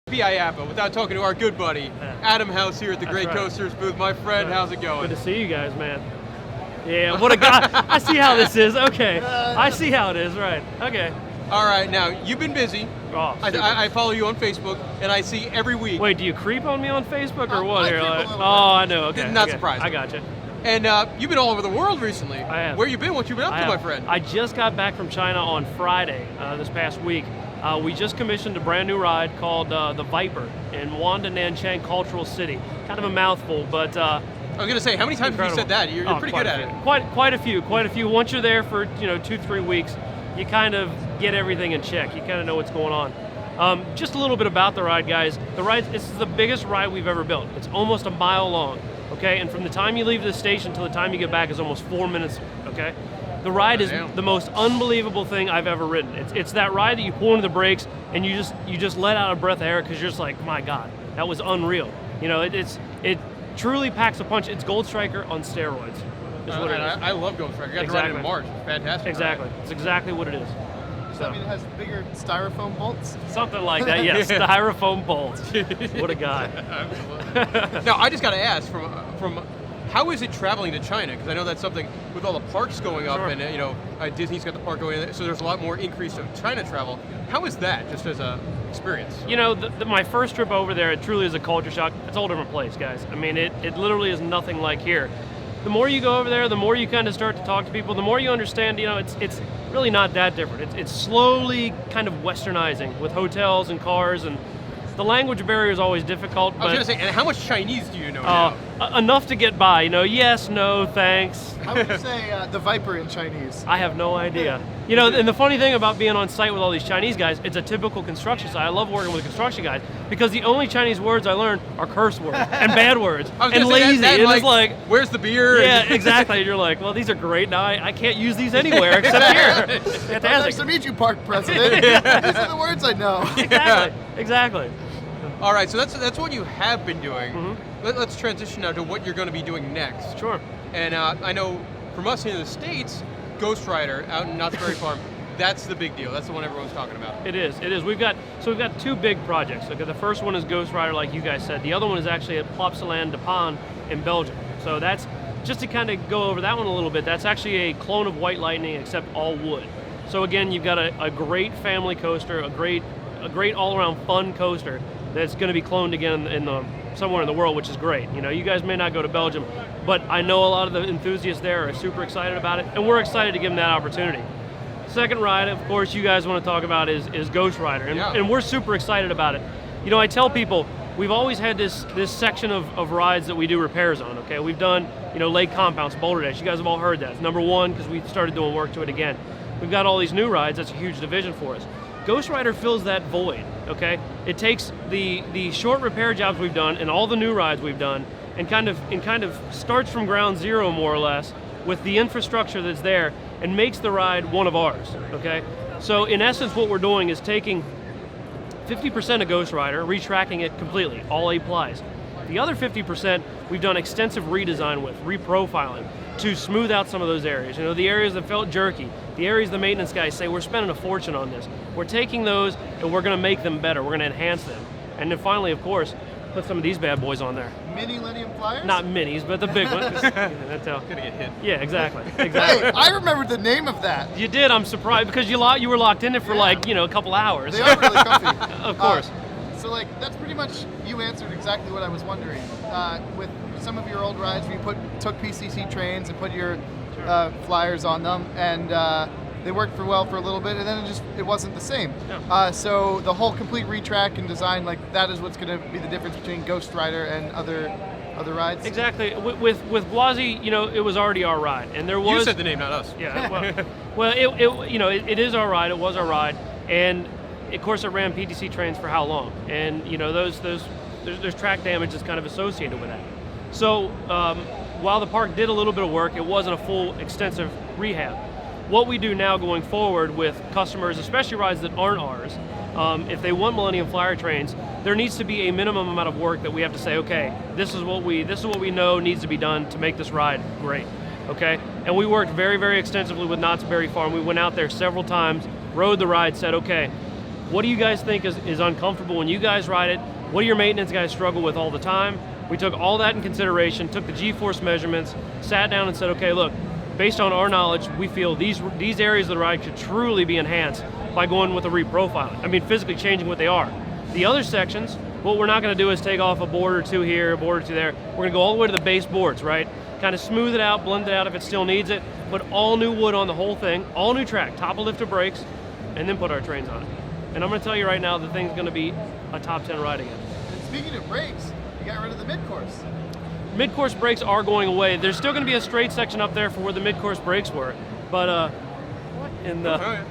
IAAPA without talking to our good buddy, Adam House here at the Great Coasters booth. My friend, how's it going? Good to see you guys, man. Yeah, what a guy. I see how this is. Okay. I see how it is, right. Okay. All right, now, you've been busy. Oh, I follow you on Facebook, and I see every week. Wait, do you creep on me on Facebook or what? I Here, creep a like, little bit. I know. Okay. Not okay. surprising. I got you. And you've been all over the world recently. I have. Where you been? What you been up to, my friend? I just got back from China on Friday this past week. We just commissioned a brand new ride called the Viper in Wanda Nanchang Cultural City. Kind of a mouthful, but I was going to say, how many times have you said that? You're pretty good at it. Quite a few. Once you're there for 2-3 weeks, you kind of get everything in check. You kind of know what's going on. Just a little bit about the ride, guys. The ride, this is the biggest ride we've ever built. It's almost a mile long, okay? And from the time you leave the station till the time you get back is almost 4 minutes, okay? The ride is the most unbelievable thing I've ever ridden. It's that ride that you pull into the brakes and you just let out a breath of air because you're just like, my God, that was unreal. It truly packs a punch. It's Ghostrider on steroids. What it is. I love Ghostrider. You got to ride it in March. It's fantastic. Exactly. It's exactly what it is. So, I mean, it has bigger styrofoam bolts? Something like that, yes. Styrofoam bolts. What a guy. Now, I just got to ask, from how is it traveling to China? Because I know that's something with all the parks going up, and Disney's got the park going in, so there's a lot more increase of China travel. How is that, just as a experience? My first trip over there, it truly is a culture shock. It's a whole different place, guys. I mean, it literally is nothing like here. The more you go over there, the more you kind of start to talk to people, the more you understand, it's really not that different. It's slowly kind of westernizing with hotels and cars, and the language barrier is always difficult. I was going to say, and how much Chinese do you know now? Enough to get by, yes, no, thanks. How would you say the Viper in Chinese? I have no idea. And the funny thing about being on site with all these Chinese guys, it's a typical construction site. I love working with construction guys because the only Chinese words I learned are curse words and bad words and lazy. It's like, where's the beer? Yeah, exactly. You're like, well, these are great. Now I can't use these anywhere except here. Fantastic. Nice to meet you, Park President. These are the words I know. Exactly. All right, so that's what you have been doing. Mm-hmm. Let's transition now to what you're going to be doing next. Sure. And I know from us here in the States, Ghostrider out in Knott's Berry Farm, that's the big deal. That's the one everyone's talking about. It is. We've got two big projects. Okay, the first one is Ghostrider, like you guys said. The other one is actually at Plopsaland de Pan in Belgium. So that's just to kind of go over that one a little bit. That's actually a clone of White Lightning, except all wood. So again, you've got a great family coaster, a great all-around fun coaster that's going to be cloned again somewhere in the world, which is great. You guys may not go to Belgium, but I know a lot of the enthusiasts there are super excited about it, and we're excited to give them that opportunity. Second ride, of course, you guys want to talk about is Ghostrider, and we're super excited about it. I tell people, we've always had this section of rides that we do repairs on, okay? We've done, lake compounds, Boulder Dash. You guys have all heard that. It's number one because we started doing work to it again. We've got all these new rides. That's a huge division for us. Ghostrider fills that void, okay? It takes the short repair jobs we've done and all the new rides we've done and kind of starts from ground zero, more or less, with the infrastructure that's there and makes the ride one of ours, okay? So in essence, what we're doing is taking 50% of Ghostrider, retracking it completely, all A-plies. The other 50% we've done extensive redesign with, reprofiling, to smooth out some of those areas. The areas that felt jerky, the areas the maintenance guys say, we're spending a fortune on this. We're taking those and we're gonna make them better. We're gonna enhance them. And then finally, of course, put some of these bad boys on there. Mini Millennium Flyers? Not minis, but the big ones. That's how. Gonna get hit. Yeah, exactly. Hey, I remembered the name of that. You did, I'm surprised, because you were locked in it for a couple hours. They are really comfy. Of course. So that's pretty much, you answered exactly what I was wondering. With some of your old rides, you took PCC trains and put your flyers on them, and they worked for a little bit, and then it wasn't the same. Yeah. So the whole complete retrack and design, that is what's going to be the difference between Ghostrider and other rides. Exactly. With Boise, it was already our ride, and there was. You said the name, not us. Yeah. Well, it is our ride. It was our ride, and of course it ran PTC trains for how long? And there's track damage that's kind of associated with that. So while the park did a little bit of work, it wasn't a full extensive rehab. What we do now going forward with customers, especially rides that aren't ours, if they want Millennium Flyer trains, there needs to be a minimum amount of work that we have to say, okay, this is what we know needs to be done to make this ride great, okay? And we worked very, very extensively with Knott's Berry Farm. We went out there several times, rode the ride, said, okay, What do you guys think is uncomfortable when you guys ride it? What do your maintenance guys struggle with all the time? We took all that in consideration, took the G-force measurements, sat down and said, okay, look, based on our knowledge, we feel these areas of the ride could truly be enhanced by going with a reprofiling. I mean, physically changing what they are. The other sections, what we're not going to do is take off a board or two here, a board or two there. We're going to go all the way to the base boards, right? Kind of smooth it out, blend it out if it still needs it, put all new wood on the whole thing, all new track, top of lifter brakes, and then put our trains on it. And I'm going to tell you right now, the thing's going to be a top 10 ride again. And speaking of brakes, you got rid of the mid-course. Mid-course brakes are going away. There's still going to be a straight section up there for where the mid-course brakes were, but what in the... Oh, yeah.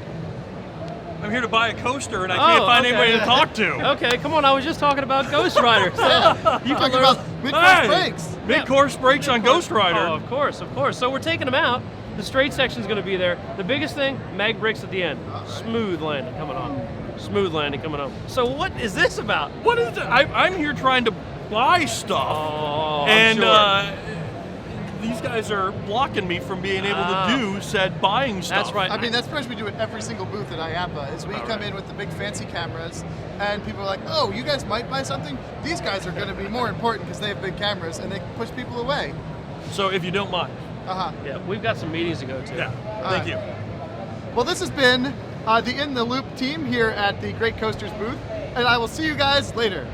I'm here to buy a coaster and I can't find anybody to talk to. Okay, come on, I was just talking about Ghostrider. So you can Talking about mid-course brakes. Mid-course brakes on Ghostrider. Oh, of course. So we're taking them out. The straight section's going to be there. The biggest thing, mag brakes at the end. Smooth landing coming on. Smooth landing coming on. So what is this about? What is it? I'm here trying to buy stuff. Oh, and I'm sure. These guys are blocking me from being able to do said buying stuff. That's right. I mean, that's pretty much we do at every single booth at IAAPA, is we come in with the big fancy cameras, and people are like, oh, you guys might buy something? These guys are going to be more important because they have big cameras, and they push people away. So if you don't mind. Yeah, we've got some meetings to go to. Yeah, thank you. Well, this has been the In the Loop team here at the Great Coasters booth, and I will see you guys later.